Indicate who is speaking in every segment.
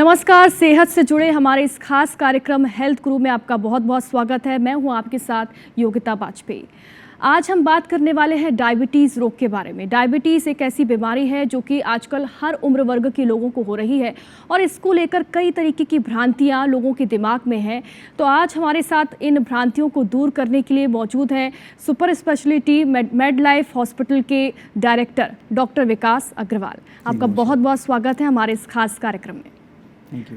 Speaker 1: नमस्कार, सेहत से जुड़े हमारे इस खास कार्यक्रम हेल्थ गुरु में आपका बहुत बहुत स्वागत है। मैं हूं आपके साथ योगिता वाजपेयी। आज हम बात करने वाले हैं डायबिटीज़ रोग के बारे में। डायबिटीज़ एक ऐसी बीमारी है जो कि आजकल हर उम्र वर्ग के लोगों को हो रही है और इसको लेकर कई तरीके की भ्रांतियां लोगों के दिमाग में हैं। तो आज हमारे साथ इन भ्रांतियों को दूर करने के लिए मौजूद हैं super speciality made life hospital के डायरेक्टर डॉक्टर विकास अग्रवाल। आपका बहुत बहुत स्वागत है हमारे इस खास कार्यक्रम में।
Speaker 2: Thank you.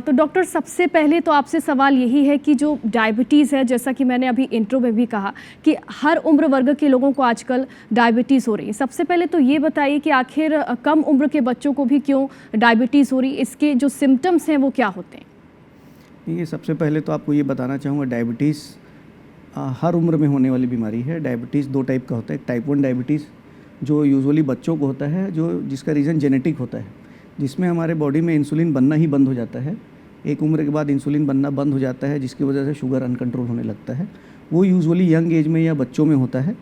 Speaker 1: तो डॉक्टर, सबसे पहले तो आपसे सवाल यही है कि जो डायबिटीज़ है, जैसा कि मैंने अभी इंट्रो में भी कहा कि हर उम्र वर्ग के लोगों को आजकल डायबिटीज़ हो रही है। सबसे पहले तो ये बताइए कि आखिर कम उम्र के बच्चों को भी क्यों डायबिटीज़ हो रही है, इसके जो सिम्टम्स हैं वो क्या होते हैं?
Speaker 2: ये सबसे पहले तो आपको ये बताना चाहूँगा, डायबिटीज़ हर उम्र में होने वाली बीमारी है। डायबिटीज़ दो टाइप का होता है। टाइप 1 डायबिटीज़ जो यूजुअली बच्चों को होता है, जिसका रीज़न जेनेटिक होता है, जिसमें हमारे बॉडी में इंसुलिन बनना ही बंद हो जाता है। एक उम्र के बाद इंसुलिन बनना बंद हो जाता है, जिसकी वजह से शुगर अनकंट्रोल होने लगता है। वो यूजुअली यंग एज में या बच्चों में होता है।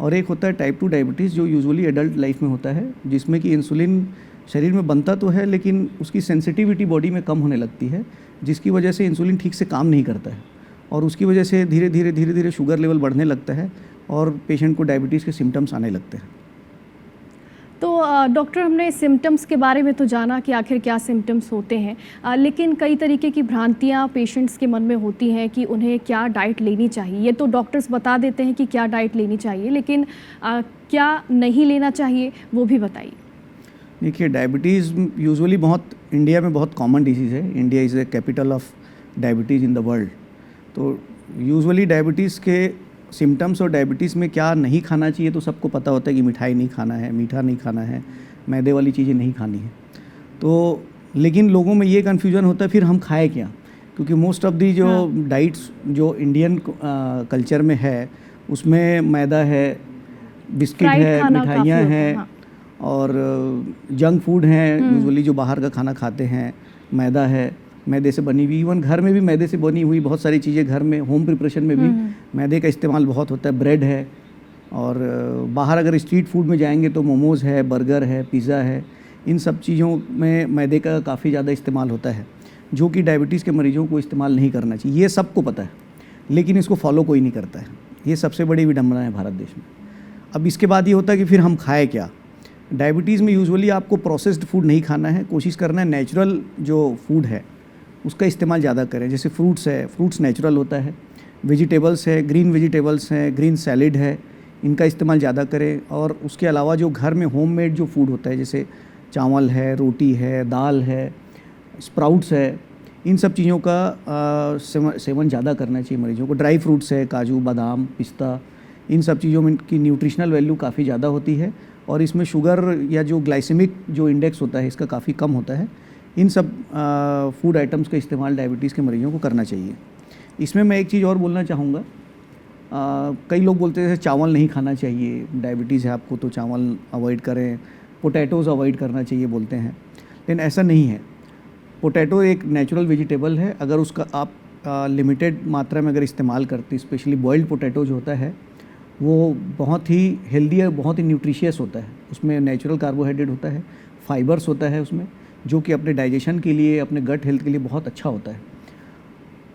Speaker 2: और एक होता है टाइप 2 डायबिटीज़ जो यूजुअली एडल्ट लाइफ में होता है, जिसमें कि इंसुलिन शरीर में बनता तो है लेकिन उसकी सेंसिटिविटी बॉडी में कम होने लगती है, जिसकी वजह से इंसुलिन ठीक से काम नहीं करता है और उसकी वजह से धीरे धीरे शुगर लेवल बढ़ने लगता है और पेशेंट को डायबिटीज़ के सिम्टम्स आने लगते हैं।
Speaker 1: तो डॉक्टर, हमने सिम्टम्स के बारे में तो जाना कि आखिर क्या सिम्टम्स होते हैं, लेकिन कई तरीके की भ्रांतियां पेशेंट्स के मन में होती हैं कि उन्हें क्या डाइट लेनी चाहिए। ये तो डॉक्टर्स बता देते हैं कि क्या डाइट लेनी चाहिए, लेकिन क्या नहीं लेना चाहिए वो भी बताइए।
Speaker 2: देखिए, डायबिटीज़ यूजुअली इंडिया में बहुत कॉमन डिजीज़ है। India is the capital of diabetes in the world. तो यूजुअली डायबिटीज़ के सिम्टम्स और डायबिटीज़ में क्या नहीं खाना चाहिए तो सबको पता होता है कि मिठाई नहीं खाना है, मीठा नहीं खाना है, मैदे वाली चीज़ें नहीं खानी है। तो लेकिन लोगों में ये कन्फ्यूज़न होता है फिर हम खाए क्या, क्योंकि मोस्ट ऑफ दी जो डाइट्स जो इंडियन कल्चर में है उसमें मैदा है, बिस्किट है, मिठाइयाँ हैं और जंक फूड हैं। यूजुअली जो बाहर का खाना खाते हैं मैदा है, मैदे से बनी हुई, इवन घर में भी मैदे से बनी हुई बहुत सारी चीज़ें, घर में होम प्रिपरेशन में भी मैदे का इस्तेमाल बहुत होता है। ब्रेड है और बाहर अगर स्ट्रीट फूड में जाएंगे तो मोमोज़ है, बर्गर है, पिज़्ज़ा है, इन सब चीज़ों में मैदे का काफ़ी ज़्यादा इस्तेमाल होता है, जो कि डायबिटीज़ के मरीजों को इस्तेमाल नहीं करना चाहिए। ये सबको पता है लेकिन इसको फॉलो कोई नहीं करता है। ये सबसे बड़ी विडंबना है भारत देश में। अब इसके बाद ये होता है कि फिर हम खाए क्या। डायबिटीज़ में यूजुअली आपको प्रोसेस्ड फूड नहीं खाना है, कोशिश करना है नेचुरल जो फूड है उसका इस्तेमाल ज़्यादा करें। जैसे फ्रूट्स है, फ्रूट्स नेचुरल होता है, वेजिटेबल्स है, ग्रीन वेजिटेबल्स हैं, ग्रीन सैलिड है, इनका इस्तेमाल ज़्यादा करें। और उसके अलावा जो घर में होममेड जो फूड होता है, जैसे चावल है, रोटी है, दाल है, स्प्राउट्स है, इन सब चीज़ों का सेवन ज़्यादा करना चाहिए मरीजों को। ड्राई फ्रूट्स है, काजू, बादाम, पिस्ता, इन सब चीज़ों में की न्यूट्रिशनल वैल्यू काफ़ी ज़्यादा होती है और इसमें शुगर या जो ग्लाइसेमिक जो इंडेक्स होता है इसका काफ़ी कम होता है। इन सब फूड आइटम्स का इस्तेमाल डायबिटीज़ के मरीजों को करना चाहिए। इसमें मैं एक चीज़ और बोलना चाहूँगा, कई लोग बोलते हैं चावल नहीं खाना चाहिए, डायबिटीज़ है आपको तो चावल अवॉइड करें, पोटैटोज़ अवॉइड करना चाहिए बोलते हैं, लेकिन ऐसा नहीं है। पोटैटो एक नेचुरल वेजिटेबल है, अगर उसका आप लिमिटेड मात्रा में अगर इस्तेमाल करते, स्पेशली बॉइल्ड पोटैटो जो होता है वो बहुत ही हेल्दी है, बहुत ही न्यूट्रिशियस होता है। उसमें नेचुरल कार्बोहाइड्रेट होता है, फाइबर्स होता है उसमें, जो कि अपने डाइजेशन के लिए, अपने गट हेल्थ के लिए बहुत अच्छा होता है।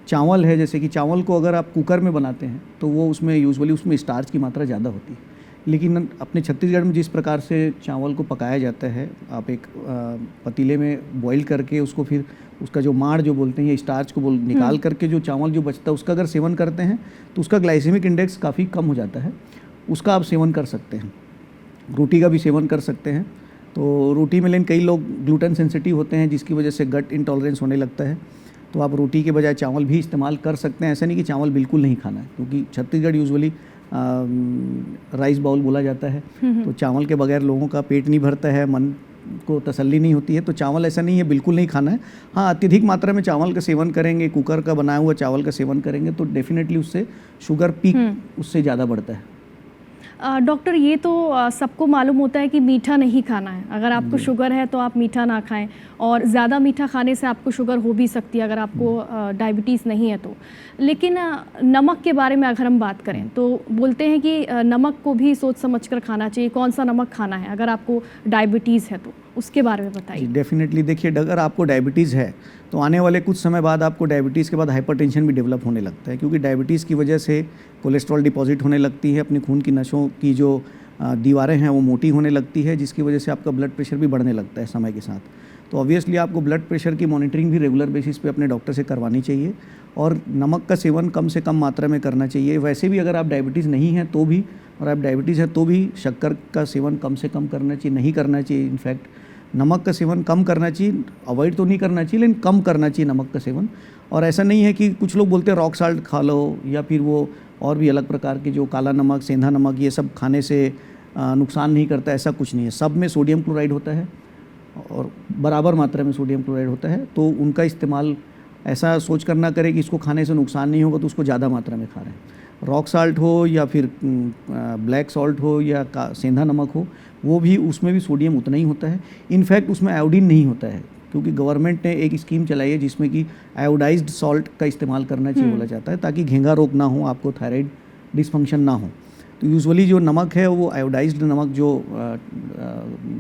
Speaker 2: चावल है, जैसे कि चावल को अगर आप कुकर में बनाते हैं तो वो उसमें यूजुअली उसमें स्टार्च की मात्रा ज़्यादा होती है, लेकिन अपने छत्तीसगढ़ में जिस प्रकार से चावल को पकाया जाता है, आप एक पतीले में बॉईल करके उसको फिर उसका जो माड़ जो बोलते हैं, ये स्टार्च को निकाल करके जो चावल जो बचता है उसका अगर सेवन करते हैं तो उसका ग्लाइसेमिक इंडेक्स काफ़ी कम हो जाता है, उसका आप सेवन कर सकते हैं। रोटी का भी सेवन कर सकते हैं। तो रोटी में लेकिन कई लोग ग्लूटेन सेंसिटिव होते हैं, जिसकी वजह से गट इंटॉलरेंस होने लगता है, तो आप रोटी के बजाय चावल भी इस्तेमाल कर सकते हैं। ऐसा नहीं कि चावल बिल्कुल नहीं खाना है, क्योंकि छत्तीसगढ़ यूजुअली राइस बाउल बोला जाता है, तो चावल के बगैर लोगों का पेट नहीं भरता है, मन को तसल्ली नहीं होती है। तो चावल ऐसा नहीं है बिल्कुल नहीं खाना है। हाँ, अत्यधिक मात्रा में चावल का सेवन करेंगे, कुकर का बनाया हुआ चावल का सेवन करेंगे तो डेफिनेटली उससे शुगर पीक उससे ज़्यादा बढ़ता है।
Speaker 1: डॉक्टर ये तो सबको मालूम होता है कि मीठा नहीं खाना है। अगर आपको शुगर है तो आप मीठा ना खाएं, और ज़्यादा मीठा खाने से आपको शुगर हो भी सकती है अगर आपको डायबिटीज़ नहीं है तो। लेकिन नमक के बारे में अगर हम बात करें तो बोलते हैं कि नमक को भी सोच समझ कर खाना चाहिए। कौन सा नमक खाना है अगर आपको डायबिटीज़ है तो उसके बारे में बताइए।
Speaker 2: डेफिनेटली देखिए, अगर आपको डायबिटीज़ है तो आने वाले कुछ समय बाद आपको डायबिटीज़ के बाद हाइपरटेंशन भी डेवलप होने लगता है, क्योंकि डायबिटीज़ की वजह से कोलेस्ट्रॉल डिपॉजिट होने लगती है, अपनी खून की नसों की जो दीवारें हैं वो मोटी होने लगती है, जिसकी वजह से आपका ब्लड प्रेशर भी बढ़ने लगता है समय के साथ। तो ऑब्वियसली आपको ब्लड प्रेशर की मॉनिटरिंग भी रेगुलर बेसिस पे अपने डॉक्टर से करवानी चाहिए, और नमक का सेवन कम से कम मात्रा में करना चाहिए। वैसे भी अगर आप डायबिटीज़ नहीं हैं तो भी, और आप डायबिटीज़ है तो भी शक्कर का सेवन कम से कम करना चाहिए, नहीं करना चाहिए। इनफैक्ट नमक का सेवन कम करना चाहिए, अवॉइड तो नहीं करना चाहिए लेकिन कम करना चाहिए नमक का सेवन। और ऐसा नहीं है कि कुछ लोग बोलते हैं रॉक साल्ट खा लो, या फिर वो और भी अलग प्रकार के जो काला नमक, सेंधा नमक, ये सब खाने से नुकसान नहीं करता, ऐसा कुछ नहीं है। सब में सोडियम क्लोराइड होता है और बराबर मात्रा में सोडियम क्लोराइड होता है, तो उनका इस्तेमाल ऐसा सोच कर ना करें कि इसको खाने से नुकसान नहीं होगा तो उसको ज़्यादा मात्रा में खा रहे हैं। रॉक साल्ट हो या फिर ब्लैक सॉल्ट हो या सेंधा नमक हो, वो भी, उसमें भी सोडियम उतना ही होता है। इनफैक्ट उसमें आयोडीन नहीं होता है, क्योंकि गवर्नमेंट ने एक स्कीम चलाई है जिसमें कि आयोडाइज्ड सॉल्ट का इस्तेमाल करना चाहिए बोला जाता है, ताकि घेंगा रोग ना हो, आपको थायराइड डिसफंक्शन ना हो। तो यूजुअली जो नमक है वो आयोडाइज्ड नमक जो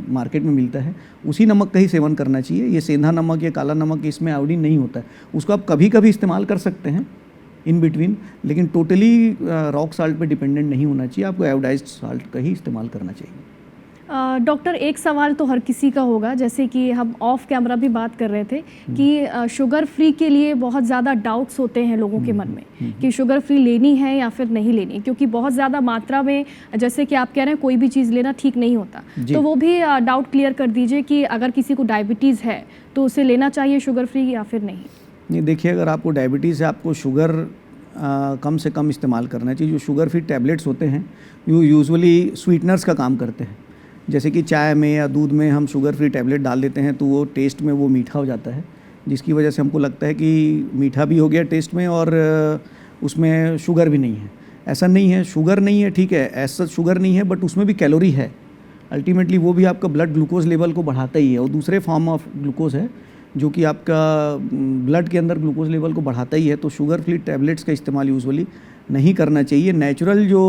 Speaker 2: मार्केट में मिलता है उसी नमक का ही सेवन करना चाहिए। ये सेंधा नमक या काला नमक, इसमें आयोडीन नहीं होता है, उसको आप कभी कभी इस्तेमाल कर सकते हैं इन बिटवीन, लेकिन टोटली रॉक साल्ट पे डिपेंडेंट नहीं होना चाहिए, आपको आयोडाइज्ड साल्ट का ही इस्तेमाल करना चाहिए।
Speaker 1: डॉक्टर, एक सवाल तो हर किसी का होगा, जैसे कि हम ऑफ कैमरा भी बात कर रहे थे कि शुगर फ्री के लिए बहुत ज़्यादा डाउट्स होते हैं लोगों के मन में कि शुगर फ्री लेनी है या फिर नहीं लेनी, क्योंकि बहुत ज़्यादा मात्रा में, जैसे कि आप कह रहे हैं, कोई भी चीज़ लेना ठीक नहीं होता, तो वो भी डाउट क्लियर कर दीजिए कि अगर किसी को डायबिटीज़ है तो उसे लेना चाहिए शुगर फ्री या फिर नहीं।
Speaker 2: देखिए, अगर आपको डायबिटीज़ है, आपको शुगर कम से कम इस्तेमाल करना चाहिए। जो शुगर फ्री टैबलेट्स होते हैं वो यूजुअली स्वीटनर्स का काम करते हैं, जैसे कि चाय में या दूध में हम शुगर फ्री टैबलेट डाल देते हैं तो वो टेस्ट में वो मीठा हो जाता है, जिसकी वजह से हमको लगता है कि मीठा भी हो गया टेस्ट में और उसमें शुगर भी नहीं है। ऐसा नहीं है, शुगर नहीं है, ठीक है, ऐसा शुगर नहीं है, बट उसमें भी कैलोरी है। अल्टीमेटली वो भी आपका ब्लड ग्लूकोज लेवल को बढ़ाता ही है, और दूसरे फॉर्म ऑफ ग्लूकोज है जो कि आपका ब्लड के अंदर ग्लूकोज लेवल को बढ़ाता ही है। तो शुगर फ्री टैबलेट्स का इस्तेमाल यूजुअली नहीं करना चाहिए। नेचुरल जो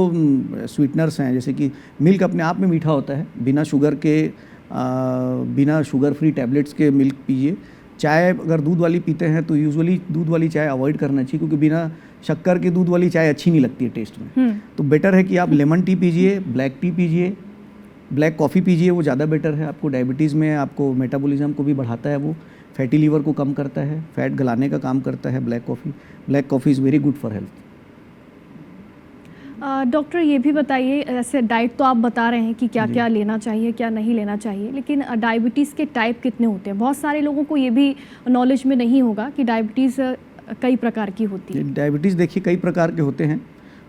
Speaker 2: स्वीटनर्स हैं, जैसे कि मिल्क अपने आप में मीठा होता है, बिना शुगर के, बिना शुगर फ्री टैबलेट्स के मिल्क पीजिए। चाय अगर दूध वाली पीते हैं तो यूजुअली दूध वाली चाय अवॉइड करना चाहिए, क्योंकि बिना शक्कर के दूध वाली चाय अच्छी नहीं लगती है टेस्ट में। तो बेटर है कि आप लेमन टी पीजिए, ब्लैक टी पीजिए, ब्लैक कॉफ़ी पीजिए, वो ज़्यादा बेटर है। आपको डायबिटीज़ में आपको मेटाबॉलिज्म को भी बढ़ाता है, वो फैटी लीवर को कम करता है, फैट गलाने का काम करता है black coffee. Black coffee is very good for health.
Speaker 1: Doctor, ये भी बताइए, ऐसे डाइट तो आप बता रहे हैं कि क्या क्या लेना चाहिए, क्या नहीं लेना चाहिए, लेकिन डायबिटीज़ के टाइप कितने होते हैं? बहुत सारे लोगों को ये भी नॉलेज में नहीं होगा कि डायबिटीज़ कई प्रकार की होती है।
Speaker 2: डायबिटीज़ देखिए कई प्रकार के होते हैं,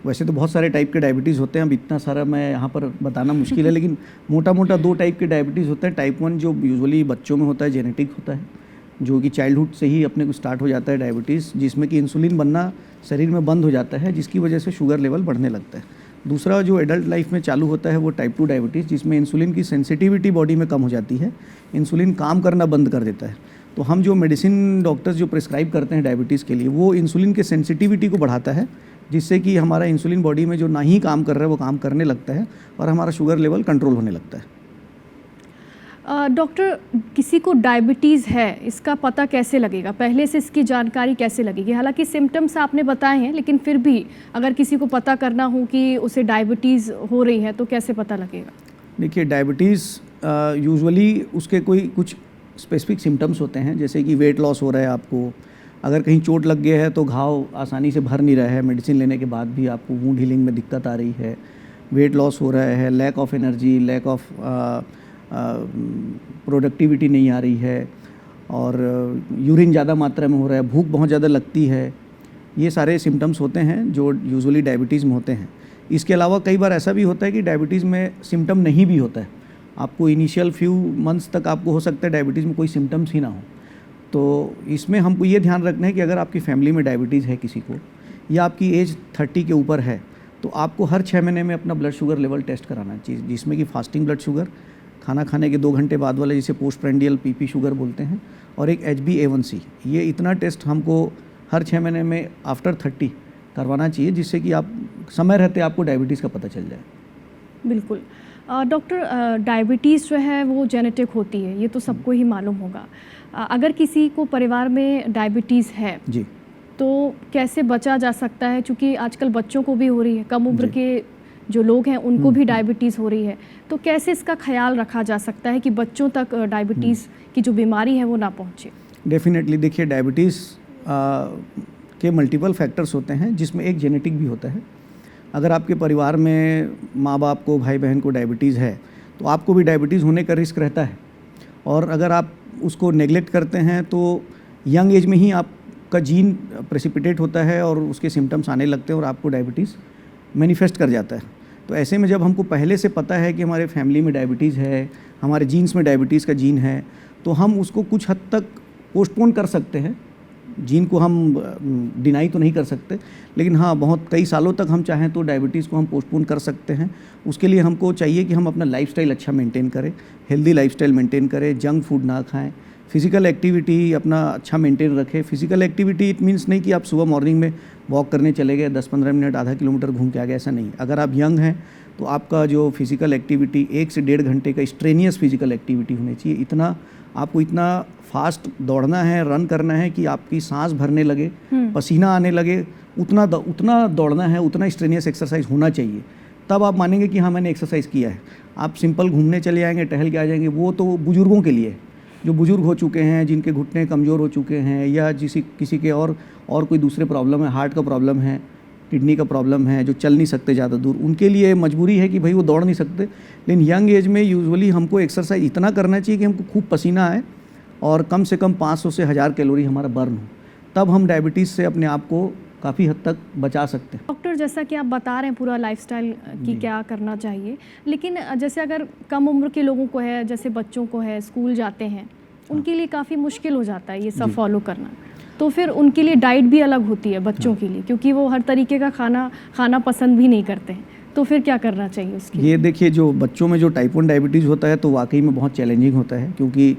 Speaker 2: वैसे तो बहुत सारे टाइप के डायबिटीज़ होते हैं, अब इतना सारा मैं यहाँ पर बताना मुश्किल है, लेकिन मोटा मोटा 2 टाइप के डायबिटीज़ होते हैं। टाइप 1 जो यूजुअली बच्चों में होता है, जेनेटिक होता है, जो कि चाइल्डहुड से ही अपने को स्टार्ट हो जाता है डायबिटीज़, जिसमें कि इंसुलिन बनना शरीर में बंद हो जाता है, जिसकी वजह से शुगर लेवल बढ़ने लगता है। दूसरा जो एडल्ट लाइफ में चालू होता है वो टाइप 2 डायबिटीज़, जिसमें इंसुलिन की सेंसिटिविटी बॉडी में कम हो जाती है, इंसुलिन काम करना बंद कर देता है। तो हम जो मेडिसिन डॉक्टर्स जो प्रिस्क्राइब करते हैं डायबिटीज़ के लिए, वो इंसुलिन के सेंसिटिविटी को बढ़ाता है, जिससे कि हमारा इंसुलिन बॉडी में जो नहीं काम कर रहा है वो काम करने लगता है और हमारा शुगर लेवल कंट्रोल होने लगता है।
Speaker 1: डॉक्टर, किसी को डायबिटीज़ है, इसका पता कैसे लगेगा? पहले से इसकी जानकारी कैसे लगेगी? हालांकि सिम्टम्स आपने बताए हैं, लेकिन फिर भी अगर किसी को पता करना हो कि उसे डायबिटीज़ हो रही है तो कैसे पता लगेगा?
Speaker 2: देखिए, डायबिटीज़ यूजुअली उसके कोई कुछ स्पेसिफिक सिम्टम्स होते हैं, जैसे कि वेट लॉस हो रहा है आपको, अगर कहीं चोट लग गया है तो घाव आसानी से भर नहीं रहा है, मेडिसिन लेने के बाद भी आपको वुंड हीलिंग में दिक्कत आ रही है, वेट लॉस हो रहा है, lack of energy, lack of productivity नहीं आ रही है, और यूरिन ज़्यादा मात्रा में हो रहा है, भूख बहुत ज़्यादा लगती है, ये सारे सिम्टम्स होते हैं जो यूजुअली डायबिटीज़ में होते हैं। इसके अलावा कई बार ऐसा भी होता है कि डायबिटीज़ में सिम्टम नहीं भी होता है, आपको इनिशियल फ्यू मंथ्स तक आपको हो सकता है डायबिटीज़ में कोई सिम्टम्स ही ना हो। तो इसमें हमको ये ध्यान रखना है कि अगर आपकी फैमिली में डायबिटीज़ है किसी को, या आपकी एज 30 के ऊपर है, तो आपको हर 6 महीने में अपना ब्लड शुगर लेवल टेस्ट कराना चाहिए, जिसमें कि फास्टिंग ब्लड शुगर, खाना खाने के 2 घंटे बाद वाला जिसे पोस्ट प्रेंडियल पीपी शुगर बोलते हैं, और एक HbA1c। ये इतना टेस्ट हमको हर 6 महीने में आफ्टर 30 करवाना चाहिए, जिससे कि आप समय रहते आपको डायबिटीज़ का पता चल जाए।
Speaker 1: बिल्कुल। डॉक्टर, डायबिटीज़ जो है वो जेनेटिक होती है, ये तो सबको ही मालूम होगा। अगर किसी को परिवार में डायबिटीज़ है
Speaker 2: जी,
Speaker 1: तो कैसे बचा जा सकता है? क्योंकि आजकल बच्चों को भी हो रही है, कम उम्र के जो लोग हैं उनको भी डायबिटीज़ हो रही है, तो कैसे इसका ख्याल रखा जा सकता है कि बच्चों तक डायबिटीज़ की जो बीमारी है वो ना पहुँचे?
Speaker 2: डेफिनेटली। देखिए, डायबिटीज़ के मल्टीपल फैक्टर्स होते हैं, जिसमें एक जेनेटिक भी होता है। अगर आपके परिवार में माँ बाप को, भाई बहन को डायबिटीज़ है, तो आपको भी डायबिटीज़ होने का रिस्क रहता है। और अगर आप उसको नेग्लेक्ट करते हैं तो यंग एज में ही आपका जीन प्रेसिपिटेट होता है और उसके सिम्टम्स आने लगते हैं और आपको डायबिटीज़ मैनिफेस्ट कर जाता है। तो ऐसे में जब हमको पहले से पता है कि हमारे फैमिली में डायबिटीज़ है, हमारे जीन्स में डायबिटीज़ का जीन है, तो हम उसको कुछ हद तक पोस्टपोन कर सकते हैं। जीन को हम डिनाई तो नहीं कर सकते, लेकिन हाँ, बहुत कई सालों तक हम चाहें तो डायबिटीज़ को हम पोस्टपोन कर सकते हैं। उसके लिए हमको चाहिए कि हम अपना लाइफस्टाइल अच्छा मेंटेन करें, हेल्दी लाइफस्टाइल मेंटेन करें, जंक फूड ना खाएं, फिज़िकल एक्टिविटी अपना अच्छा मेंटेन रखें। फिज़िकल एक्टिविटी इट मीन्स नहीं कि आप सुबह मॉर्निंग में वॉक करने चले गए, 10-15 मिनट, आधा किलोमीटर घूम के आ गए, ऐसा नहीं। अगर आप यंग हैं तो आपका जो फिज़िकल एक्टिविटी 1 से 1.5 घंटे का स्ट्रेनियस फिज़िकल एक्टिविटी होनी चाहिए। आपको इतना फास्ट दौड़ना है, रन करना है कि आपकी सांस भरने लगे, पसीना आने लगे, उतना दौड़ना है, उतना स्ट्रेनियस एक्सरसाइज होना चाहिए। तब आप मानेंगे कि हाँ, मैंने एक्सरसाइज किया है। आप सिंपल घूमने चले आएंगे, टहल के आ जाएंगे, वो तो बुजुर्गों के लिए है, जो बुजुर्ग हो चुके हैं, जिनके घुटने कमज़ोर हो चुके हैं, या किसी के और कोई दूसरे प्रॉब्लम है, हार्ट का प्रॉब्लम है, किडनी का प्रॉब्लम है, जो चल नहीं सकते ज़्यादा दूर, उनके लिए मजबूरी है कि भाई वो दौड़ नहीं सकते। लेकिन यंग एज में यूजुअली हमको एक्सरसाइज इतना करना चाहिए कि हमको खूब पसीना आए और कम से कम 500 से 1000 कैलोरी हमारा बर्न हो, तब हम डायबिटीज़ से अपने आप को काफ़ी हद तक बचा सकते हैं।
Speaker 1: डॉक्टर, जैसा कि आप बता रहे हैं पूरा लाइफस्टाइल की क्या करना चाहिए, लेकिन जैसे अगर कम उम्र के लोगों को है, जैसे बच्चों को है, स्कूल जाते हैं, उनके लिए काफ़ी मुश्किल हो जाता है ये सब फॉलो करना। तो फिर उनके लिए डाइट भी अलग होती है बच्चों के लिए, क्योंकि वो हर तरीके का खाना पसंद भी नहीं करते हैं। तो फिर क्या करना चाहिए उसके लिए?
Speaker 2: ये देखिए, जो बच्चों में जो टाइप 1 डायबिटीज़ होता है तो वाकई में बहुत चैलेंजिंग होता है, क्योंकि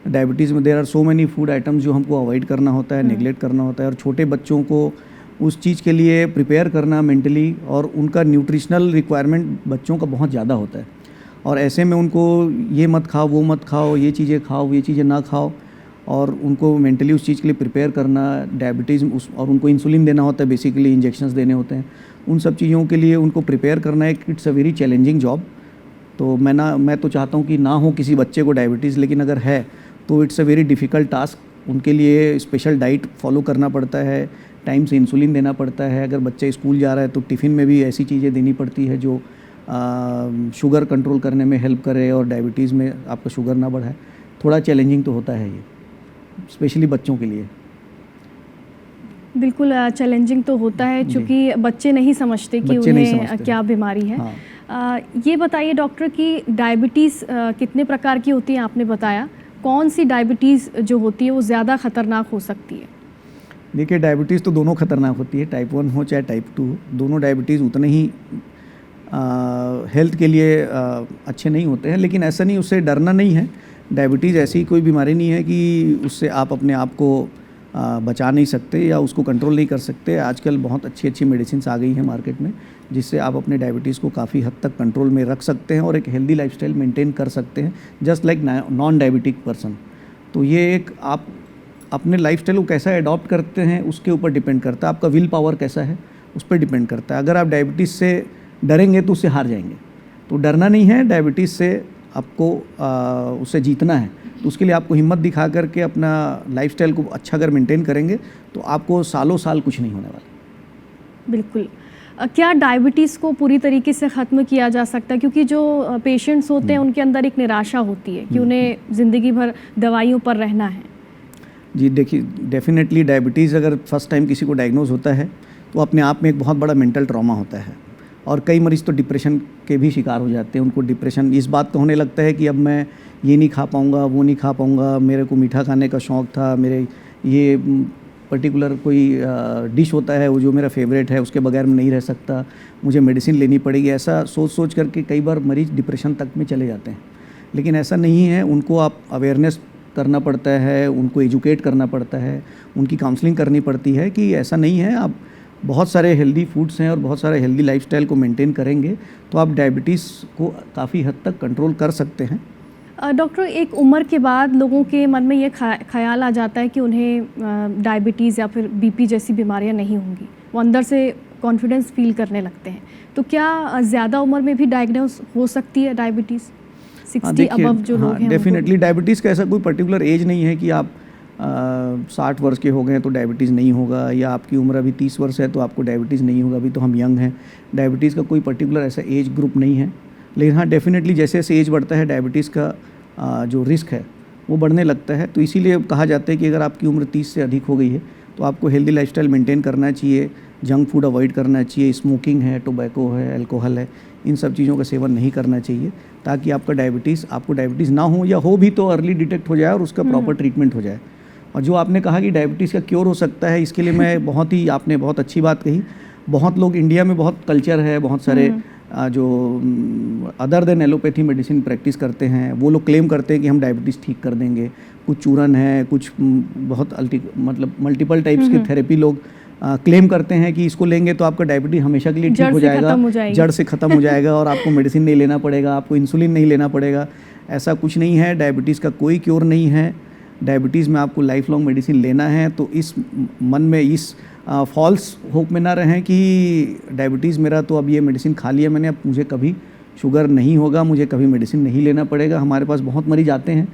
Speaker 2: डायबिटीज़ में there are so many food items जो हमको अवॉइड करना होता है, नेग्लेक्ट करना होता है। और छोटे बच्चों को उस चीज़ के लिए प्रिपेयर करना मेंटली, और उनका न्यूट्रिशनल रिक्वायरमेंट बच्चों का बहुत ज़्यादा होता है। और ऐसे में उनको ये मत खाओ, वो मत खाओ, ये चीज़ें खाओ, ये चीज़ें ना खाओ, और उनको मेंटली उस चीज़ के लिए प्रिपेयर करना, डायबिटीज़ और उनको इंसुलिन देना होता है, बेसिकली इंजेक्शंस देने होते हैं, उन सब चीज़ों के लिए उनको प्रिपेयर करना एक it's a very challenging job. तो मैं तो चाहता हूँ कि ना हो किसी बच्चे को डायबिटीज़, लेकिन अगर है तो it's a very difficult task. उनके लिए स्पेशल डाइट फॉलो करना पड़ता है, टाइम से इंसुलिन देना पड़ता है। अगर बच्चा स्कूल जा रहा है तो टिफ़िन में भी ऐसी चीज़ें देनी पड़ती है जो शुगर कंट्रोल करने में हेल्प करे और डायबिटीज़ में आपका शुगर ना बढ़ाए। थोड़ा चैलेंजिंग तो होता है ये, स्पेशली बच्चों के लिए।
Speaker 1: बिल्कुल चैलेंजिंग तो होता है, क्योंकि बच्चे नहीं समझते कि उन्हें क्या बीमारी है। हाँ। ये बताइए डॉक्टर कि डायबिटीज़ कितने प्रकार की होती है, आपने बताया, कौन सी डायबिटीज़ जो होती है वो ज़्यादा ख़तरनाक हो सकती है?
Speaker 2: देखिए, डायबिटीज़ तो दोनों खतरनाक होती है, टाइप 1 हो चाहे टाइप 2 हो, दोनों डायबिटीज़ उतने ही हेल्थ के लिए अच्छे नहीं होते हैं। लेकिन ऐसा नहीं, उससे डरना नहीं है। डायबिटीज़ ऐसी कोई बीमारी नहीं है कि उससे आप अपने आप को बचा नहीं सकते या उसको कंट्रोल नहीं कर सकते। आजकल बहुत अच्छी अच्छी मेडिसिन आ गई हैं मार्केट में, जिससे आप अपने डायबिटीज़ को काफ़ी हद तक कंट्रोल में रख सकते हैं और एक हेल्दी लाइफस्टाइल मेंटेन कर सकते हैं, just like non diabetic person. तो ये एक आप अपने लाइफस्टाइल को कैसा एडॉप्ट करते हैं उसके ऊपर डिपेंड करता है, आपका विल पावर कैसा है उस पर डिपेंड करता है। अगर आप डायबिटीज़ से डरेंगे तो उससे हार जाएंगे। तो डरना नहीं है, डायबिटीज़ से आपको उससे जीतना है। तो उसके लिए आपको हिम्मत दिखा करके अपना लाइफस्टाइल को अच्छा अगर मेंटेन करेंगे तो आपको सालों साल कुछ नहीं होने वाला।
Speaker 1: बिल्कुल। क्या डायबिटीज़ को पूरी तरीके से ख़त्म किया जा सकता है? क्योंकि जो पेशेंट्स होते हैं उनके अंदर एक निराशा होती है कि उन्हें ज़िंदगी भर दवाइयों पर रहना है।
Speaker 2: जी देखिए, डेफिनेटली डायबिटीज़ अगर फर्स्ट टाइम किसी को डायग्नोज होता है तो अपने आप में एक बहुत बड़ा मेंटल ट्रॉमा होता है। और कई मरीज़ तो डिप्रेशन के भी शिकार हो जाते हैं। उनको डिप्रेशन इस बात का होने लगता है कि अब मैं ये नहीं खा पाऊँगा, वो नहीं खा पाऊँगा, मेरे को मीठा खाने का शौक़ था, मेरे ये पर्टिकुलर कोई डिश होता है वो जो मेरा फेवरेट है उसके बगैर मैं नहीं रह सकता, मुझे मेडिसिन लेनी पड़ेगी, ऐसा सोच सोच करके कई बार मरीज डिप्रेशन तक में चले जाते हैं। लेकिन ऐसा नहीं है, उनको आप अवेयरनेस करना पड़ता है, उनको एजुकेट करना पड़ता है, उनकी काउंसलिंग करनी पड़ती है कि ऐसा नहीं है, आप बहुत सारे हेल्दी फूड्स हैं और बहुत सारे हेल्दी लाइफस्टाइल को मेंटेन करेंगे तो आप डायबिटीज़ को काफ़ी हद तक कंट्रोल कर सकते हैं।
Speaker 1: डॉक्टर, एक उम्र के बाद लोगों के मन में ये ख्याल आ जाता है कि उन्हें डायबिटीज़ या फिर बीपी जैसी बीमारियां नहीं होंगी, वो अंदर से कॉन्फिडेंस फील करने लगते हैं। तो क्या ज़्यादा उम्र में भी डायग्नोस हो सकती है डायबिटीज़, 60 अबव जो लोग हैं?
Speaker 2: डेफिनेटली डायबिटीज़ का ऐसा कोई पर्टिकुलर एज नहीं है कि आप 60 वर्ष के हो गए तो डायबिटीज़ नहीं होगा, या आपकी उम्र अभी 30 वर्ष है तो आपको डायबिटीज़ नहीं होगा, अभी तो हम यंग हैं। डायबिटीज़ का कोई पर्टिकुलर ऐसा एज ग्रुप नहीं है। लेकिन हाँ, डेफिनेटली जैसे जैसे एज बढ़ता है डायबिटीज़ का जो रिस्क है वो बढ़ने लगता है। तो इसीलिए कहा जाता है कि अगर आपकी उम्र 30 से अधिक हो गई है तो आपको हेल्दी लाइफस्टाइल मेंटेन करना चाहिए, जंक फूड अवॉइड करना चाहिए, स्मोकिंग है, टोबैको है, अल्कोहल है, इन सब चीज़ों का सेवन नहीं करना चाहिए ताकि आपको डायबिटीज़ ना हो, या हो भी तो अर्ली डिटेक्ट हो जाए और उसका प्रॉपर ट्रीटमेंट हो जाए। और जो आपने कहा कि डायबिटीज़ का क्योर हो सकता है, इसके लिए मैं आपने बहुत अच्छी बात कही। बहुत लोग इंडिया में बहुत कल्चर है, बहुत सारे जो other than allopathy medicine practice करते हैं, वो लोग क्लेम करते हैं कि हम डायबिटीज़ ठीक कर देंगे। कुछ चूरन है, कुछ बहुत मल्टीपल टाइप्स के थेरेपी लोग क्लेम करते हैं कि इसको लेंगे तो आपका डायबिटीज़ हमेशा के लिए ठीक हो जाएगा, जड़ से ख़त्म हो जाएगा और आपको मेडिसिन नहीं लेना पड़ेगा, आपको इंसुलिन नहीं लेना पड़ेगा। ऐसा कुछ नहीं है, डायबिटीज़ का कोई क्योर नहीं है। डायबिटीज़ में आपको लाइफ लॉन्ग मेडिसिन लेना है। तो इस मन में इस फॉल्स होप में ना रहें कि डायबिटीज़ मेरा तो अब ये मेडिसिन खा लिया मैंने, अब मुझे कभी शुगर नहीं होगा, मुझे कभी मेडिसिन नहीं लेना पड़ेगा। हमारे पास बहुत मरीज आते हैं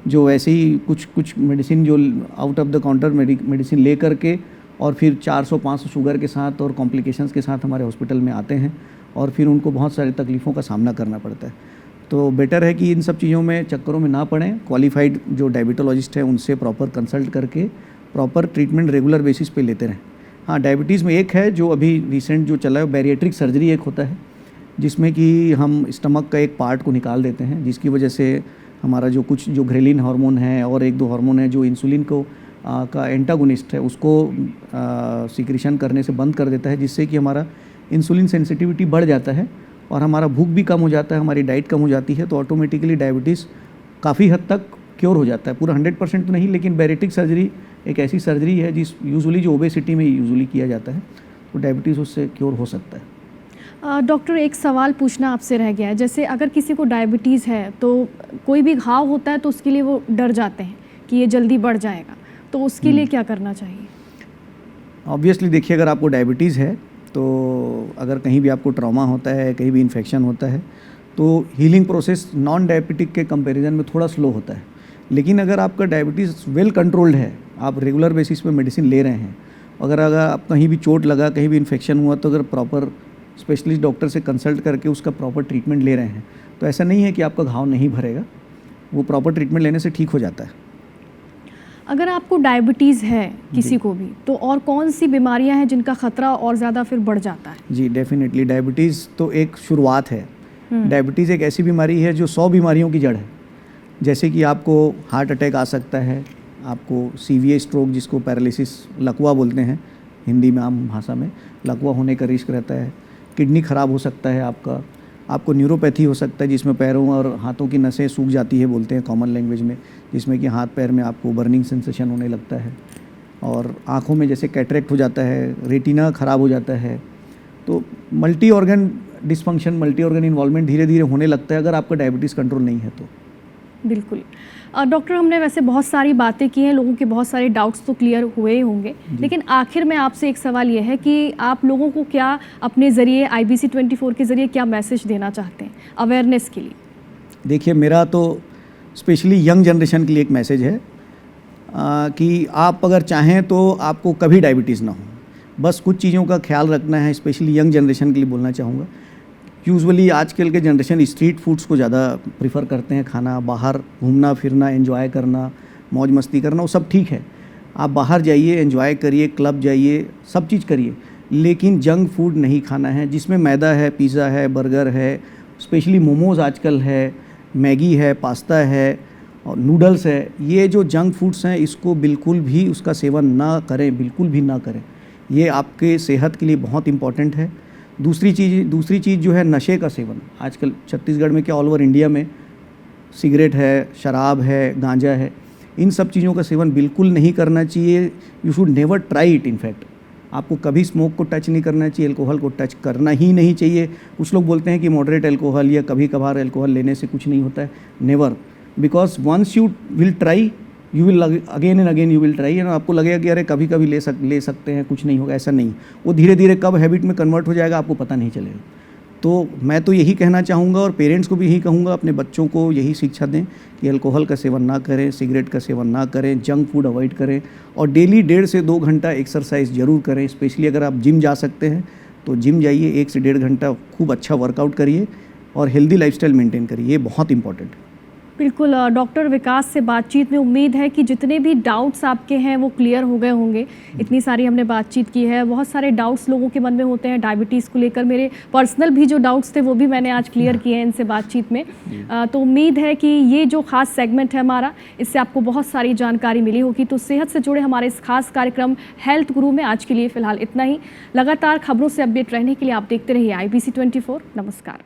Speaker 2: जो ऐसे ही कुछ मेडिसिन जो out of the counter medicine ले करके और फिर 400-500 शुगर के साथ और कॉम्प्लिकेशंस के साथ हमारे हॉस्पिटल में आते हैं और फिर उनको बहुत सारी तकलीफ़ों का सामना करना पड़ता है। तो बेटर है कि इन सब चीज़ों में चक्करों में ना पड़ें। क्वालिफाइड जो डायबिटोलॉजिस्ट है उनसे प्रॉपर कंसल्ट करके प्रॉपर ट्रीटमेंट रेगुलर बेसिस पे लेते रहें। हाँ, डायबिटीज़ में एक है जो अभी रिसेंट जो चला है, बैरिएट्रिक सर्जरी एक होता है जिसमें कि हम स्टमक का एक पार्ट को निकाल देते हैं, जिसकी वजह से हमारा जो ग्रेलिन हार्मोन है और 1-2 हार्मोन है जो इंसुलिन को का एंटागोनिस्ट है उसको सिक्रीशन करने से बंद कर देता है, जिससे कि हमारा इंसुलिन सेंसिटिविटी बढ़ जाता है और हमारा भूख भी कम हो जाता है, हमारी डाइट कम हो जाती है। तो ऑटोमेटिकली डायबिटीज़ काफ़ी हद तक क्योर हो जाता है, पूरा 100% तो नहीं, लेकिन बैरिएट्रिक सर्जरी एक ऐसी सर्जरी है जिस यूजुअली जो ओबेसिटी में यूजुअली किया जाता है, तो डायबिटीज़ उससे क्योर हो सकता है।
Speaker 1: डॉक्टर, एक सवाल पूछना आपसे रह गया है, जैसे अगर किसी को डायबिटीज़ है तो कोई भी घाव होता है तो उसके लिए वो डर जाते हैं कि ये जल्दी बढ़ जाएगा, तो उसके लिए क्या करना चाहिए?
Speaker 2: ऑब्वियसली देखिए, अगर आपको डायबिटीज़ है तो अगर कहीं भी आपको ट्रॉमा होता है, कहीं भी इन्फेक्शन होता है, तो हीलिंग प्रोसेस नॉन डायबिटिक के कंपैरिजन में थोड़ा स्लो होता है। लेकिन अगर आपका डायबिटीज़ वेल कंट्रोल्ड है, आप रेगुलर बेसिस पे मेडिसिन ले रहे हैं, अगर आप कहीं भी चोट लगा, कहीं भी इन्फेक्शन हुआ, तो अगर प्रॉपर स्पेशलिस्ट डॉक्टर से कंसल्ट करके उसका प्रॉपर ट्रीटमेंट ले रहे हैं, तो ऐसा नहीं है कि आपका घाव नहीं भरेगा, वो प्रॉपर ट्रीटमेंट लेने से ठीक हो जाता है।
Speaker 1: अगर आपको डायबिटीज़ है किसी को भी, तो और कौन सी बीमारियां हैं जिनका ख़तरा और ज़्यादा फिर बढ़ जाता है?
Speaker 2: जी, डेफिनेटली डायबिटीज़ तो एक शुरुआत है। डायबिटीज़ एक ऐसी बीमारी है जो 100 बीमारियों की जड़ है। जैसे कि आपको हार्ट अटैक आ सकता है, आपको सीवियर स्ट्रोक जिसको पैरालिसिस लकवा बोलते हैं हिंदी में, आम भाषा में लकवा होने का रिस्क रहता है। किडनी ख़राब हो सकता है आपको न्यूरोपैथी हो सकता है जिसमें पैरों और हाथों की नसें सूख जाती है, बोलते हैं कॉमन लैंग्वेज में, जिसमें कि हाथ पैर में आपको बर्निंग सेंसेशन होने लगता है। और आँखों में जैसे कैटरेक्ट हो जाता है, रेटिना ख़राब हो जाता है। तो multi organ dysfunction, multi organ involvement धीरे धीरे होने लगता है अगर आपका डायबिटीज़ कंट्रोल नहीं है तो।
Speaker 1: बिल्कुल। डॉक्टर, हमने वैसे बहुत सारी बातें की हैं, लोगों के बहुत सारे डाउट्स तो क्लियर हुए ही होंगे, लेकिन आखिर में आपसे एक सवाल ये है कि आप लोगों को क्या अपने ज़रिए IBC 24 के ज़रिए क्या मैसेज देना चाहते हैं अवेयरनेस के लिए?
Speaker 2: देखिए, मेरा तो स्पेशली यंग जनरेशन के लिए एक मैसेज है कि आप अगर चाहें तो आपको कभी डायबिटीज़ ना हो। बस कुछ चीज़ों का ख्याल रखना है, स्पेशली यंग जनरेशन के लिए बोलना चाहूँगा। यूजुअली आजकल के जनरेशन स्ट्रीट फूड्स को ज़्यादा प्रीफर करते हैं खाना, बाहर घूमना फिरना, एंजॉय करना, मौज मस्ती करना, वो सब ठीक है। आप बाहर जाइए, एंजॉय करिए, क्लब जाइए, सब चीज़ करिए, लेकिन जंक फूड नहीं खाना है जिसमें मैदा है, पिज़्ज़ा है, बर्गर है, स्पेशली मोमोज़ आजकल है, मैगी है, पास्ता है, और नूडल्स है, ये जो जंक फूड्स हैं इसको बिल्कुल भी उसका सेवन ना करें, बिल्कुल भी ना करें। ये आपके सेहत के लिए बहुत इंपॉर्टेंट है। दूसरी चीज़ जो है नशे का सेवन। आजकल छत्तीसगढ़ में क्या ऑल ओवर इंडिया में सिगरेट है, शराब है, गांजा है, इन सब चीज़ों का सेवन बिल्कुल नहीं करना चाहिए। You should never try it. In fact आपको कभी स्मोक को टच नहीं करना चाहिए, अल्कोहल को टच करना ही नहीं चाहिए। कुछ लोग बोलते हैं कि मॉडरेट अल्कोहल या कभी कभार अल्कोहल लेने से कुछ नहीं होता है। Never, because once you will try you will again and again you will try, and आपको लगेगा कि अरे कभी कभी ले सकते हैं, कुछ नहीं होगा। ऐसा नहीं, वो धीरे धीरे कब हैबिट में कन्वर्ट हो जाएगा आपको पता नहीं चलेगा। तो मैं तो यही कहना चाहूँगा और पेरेंट्स को भी यही कहूँगा, अपने बच्चों को यही शिक्षा दें कि अल्कोहल का सेवन ना करें, सिगरेट का सेवन ना करें, जंक फूड अवॉइड करें और डेली 1.5 से 2 घंटा एक्सरसाइज ज़रूर करें। स्पेशली अगर आप जिम जा सकते हैं तो जिम जाइए, 1 से 1.5 घंटा खूब अच्छा वर्कआउट करिए और हेल्दी लाइफस्टाइल मेंटेन करिए, ये बहुत इंपॉर्टेंट है।
Speaker 1: बिल्कुल, डॉक्टर विकास से बातचीत में उम्मीद है कि जितने भी डाउट्स आपके हैं वो क्लियर हो गए होंगे। इतनी सारी हमने बातचीत की है, बहुत सारे डाउट्स लोगों के मन में होते हैं डायबिटीज़ को लेकर। मेरे पर्सनल भी जो डाउट्स थे वो भी मैंने आज क्लियर किए हैं इनसे बातचीत में। तो उम्मीद है कि ये जो खास सेगमेंट है हमारा, इससे आपको बहुत सारी जानकारी मिली होगी। तो सेहत से जुड़े हमारे इस खास कार्यक्रम हेल्थ गुरु में आज के लिए फ़िलहाल इतना ही। लगातार खबरों से अपडेट रहने के लिए आप देखते रहिए IBC 24। नमस्कार।